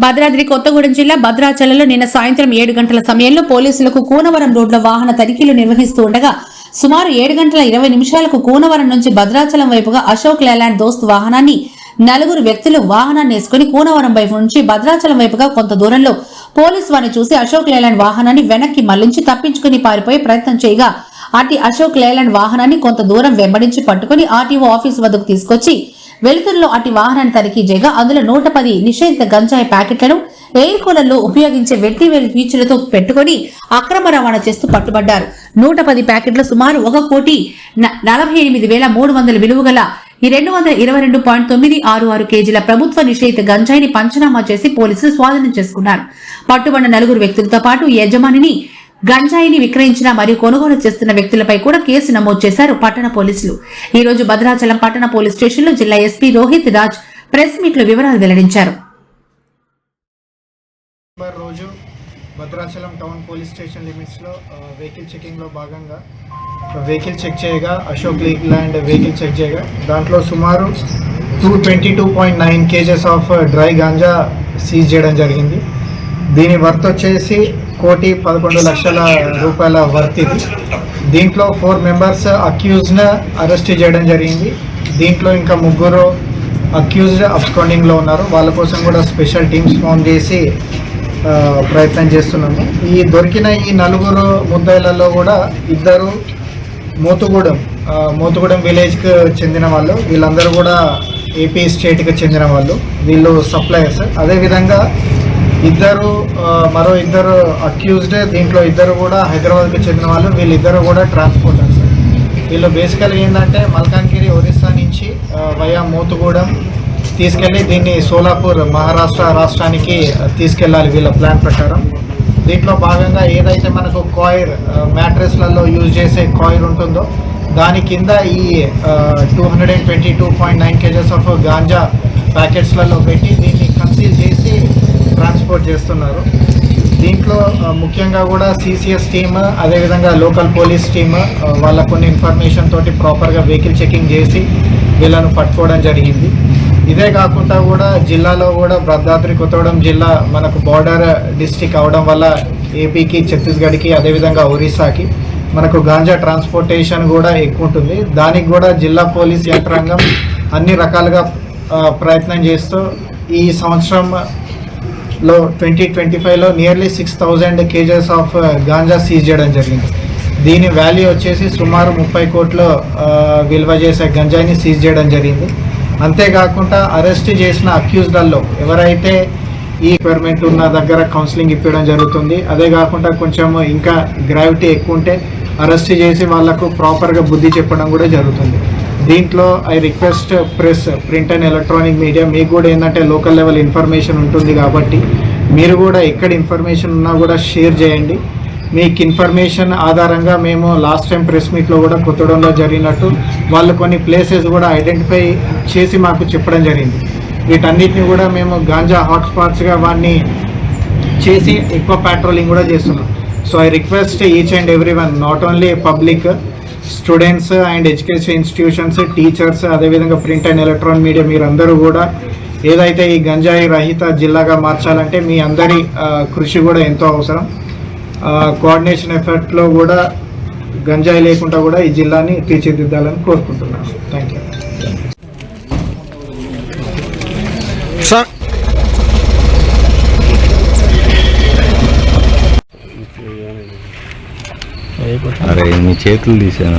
భద్రాద్రి కొత్తగూడెం జిల్లా భద్రాచలంలో నిన్న సాయంత్రం 7 గంటల సమయంలో పోలీసులకు కూనవరం రోడ్లో వాహన తనిఖీలు నిర్వహిస్తూ ఉండగా సుమారు 7 గంటల 20 నిమిషాలకు కూనవరం నుంచి భద్రాచలం వైపుగా అశోక్ లేలాండ్ దోస్త్ వాహనాన్ని నలుగురు వ్యక్తులు వాహనాన్ని వేసుకుని కూనవరం వైపు నుంచి భద్రాచలం వైపుగా కొంత దూరంలో పోలీసు వారిని చూసి అశోక్ లేలాండ్ వాహనాన్ని వెనక్కి మళ్లించి తప్పించుకుని పారిపోయే ప్రయత్నం చేయగా అట్టి అశోక్ లేలాండ్ వాహనాన్ని కొంత దూరం వెంబడించి పట్టుకుని ఆర్టీఓ ఆఫీసు వద్దకు తీసుకొచ్చి వెలుతురులో అట్టి వాహనాన్ని తనిఖీ చేయగా అందులో 110 నిషేధిత గంజాయి ప్యాకెట్లను ఎయిర్ కూలర్లో ఉపయోగించే వెట్టివేలు పీచులతో పెట్టుకుని అక్రమ రవాణా చేస్తూ పట్టుబడ్డారు. 110 ప్యాకెట్లు సుమారు 1,48,300 విలువ గల 222.966 కేజీల ప్రభుత్వ నిషేధిత గంజాయిని పంచనామా చేసి పోలీసులు స్వాధీనం చేసుకున్నారు. పట్టుబడిన నలుగురు వ్యక్తులతో పాటు యజమానిని గంజాయిని విక్రయించిన మరియు కొనుగోలు చేస్తున్న వ్యక్తులపై కూడా కేసు నమోదు చేశారు పట్టణ పోలీసులు. ఈ రోజు భద్రాచలం పట్టణ పోలీస్ స్టేషన్లో జిల్లా SP Rohit Raj press meet లో వివరాలు వెల్లడించారు. రోజు Bhadrachalam town police station limits లో వెహికల్ చెకింగ్ లో భాగంగా వెహికల్ చెక్ చేయగా అశోక్ లేలాండ్ వెహికల్ చెక్ చేయగా దాంట్లో సుమారు 222.9 kgs of dry ganja seize చేయడం జరిగింది. దీని వర్త్ వచ్చేసి 1,11,00,000 రూపాయల వర్త్ ఇది. దీంట్లో 4 మెంబర్స్ అక్యూజ్డ్ అరెస్ట్ చేయడం జరిగింది. దీంట్లో ఇంకా 3 అక్యూజ్డ్ అబ్స్కాండింగ్లో ఉన్నారు. వాళ్ళ కోసం కూడా స్పెషల్ టీమ్స్ ఫామ్ చేసి ప్రయత్నం చేస్తున్నాము. ఈ దొరికిన ఈ 4 ముద్దాయిలలో కూడా 2 మోతుగూడెం విలేజ్కి చెందిన వాళ్ళు, వీళ్ళందరూ కూడా ఏపీ స్టేట్కి చెందిన వాళ్ళు, వీళ్ళు సప్లయర్స్. అదేవిధంగా మరో 2 అక్యూజ్డ్, దీంట్లో 2 కూడా హైదరాబాద్కి చెందిన వాళ్ళు, వీళ్ళిద్దరు కూడా ట్రాన్స్పోర్టర్స్. వీళ్ళు బేసికల్గా ఏంటంటే మల్కాన్గిరి ఒరిస్సా నుంచి వయా మోతుగూడెం తీసుకెళ్ళి దీన్ని సోలాపూర్ మహారాష్ట్ర రాష్ట్రానికి తీసుకెళ్ళాలి వీళ్ళ ప్లాన్ ప్రకారం. దీంట్లో భాగంగా ఏదైతే మనకు కాయిర్ మ్యాట్రెస్లలో యూజ్ చేసే కాయిర్ ఉంటుందో దాని కింద ఈ 222.9 కేజెస్ ఆఫ్ గాంజా ప్యాకెట్స్లలో పెట్టి దీన్ని కన్సీల్ చేసి ట్రాన్స్పోర్ట్ చేస్తున్నారు. దీంట్లో ముఖ్యంగా కూడా సిసిఎస్ టీమ్, అదేవిధంగా లోకల్ పోలీస్ టీమ్ వాళ్ళ కొన్ని ఇన్ఫర్మేషన్ తోటి ప్రాపర్గా వెహికల్ చెకింగ్ చేసి వీళ్ళను పట్టుకోవడం జరిగింది. ఇదే కాకుండా కూడా జిల్లాలో కూడా భద్రాద్రి కొత్తగూడెం జిల్లా మనకు బార్డర్ డిస్టిక్ అవడం వల్ల ఏపీకి, ఛత్తీస్గఢ్కి, అదేవిధంగా ఒరిస్సాకి మనకు గాంజా ట్రాన్స్పోర్టేషన్ కూడా ఎక్కువ ఉంటుంది. దానికి కూడా జిల్లా పోలీస్ యంత్రాంగం అన్ని రకాలుగా ప్రయత్నం చేస్తూ ఈ సంవత్సరంలో 2025లో nearly 6,000 cases of ganja seize చేయడం జరిగింది. దీని వాల్యూ వచ్చేసి సుమారు 30 కోట్లు విలువ చేసే గంజాయిని సీజ్ చేయడం జరిగింది. అంతేకాకుండా అరెస్ట్ చేసిన అక్యూజ్డ్లలో ఎవరైతే ఈ రిక్వైర్మెంట్ ఉన్న దగ్గర కౌన్సిలింగ్ ఇప్పించడం జరుగుతుంది. అదే కాకుండా కొంచెం ఇంకా గ్రావిటీ ఎక్కువ ఉంటే అరెస్ట్ చేసి వాళ్లకు ప్రాపర్గా బుద్ధి చెప్పడం కూడా జరుగుతుంది. దీంట్లో I request press, print and electronic media, మీకు కూడా ఏంటంటే లోకల్ లెవెల్ ఇన్ఫర్మేషన్ ఉంటుంది కాబట్టి మీరు కూడా ఎక్కడ ఇన్ఫర్మేషన్ ఉన్నా కూడా షేర్ చేయండి. మీకు ఇన్ఫర్మేషన్ ఆధారంగా మేము లాస్ట్ టైం ప్రెస్ మీట్లో కూడా కొత్తగూడెంలో జరిగినట్టు వాళ్ళు కొన్ని ప్లేసెస్ కూడా ఐడెంటిఫై చేసి మాకు చెప్పడం జరిగింది. వీటన్నిటిని కూడా మేము గాంజా హాట్స్పాట్స్గా వాడిని చేసి ఎక్కువ ప్యాట్రోలింగ్ కూడా చేస్తున్నాం. So I request each and every one, not only public, students and education institutions, teachers, అదేవిధంగా ప్రింట్ అండ్ ఎలక్ట్రానిక్ మీడియా, మీరందరూ కూడా ఏదైతే ఈ గంజాయి రహిత జిల్లాగా మార్చాలంటే మీ అందరి కృషి కూడా ఎంతో అవసరం. కోఆర్డినేషన్ ఎఫర్ట్లో కూడా గంజాయి లేకుండా కూడా ఈ జిల్లాని తీర్చిదిద్దాలని కోరుకుంటున్నాను. Thank you sir. అరే మీ చేతులు తీసాను.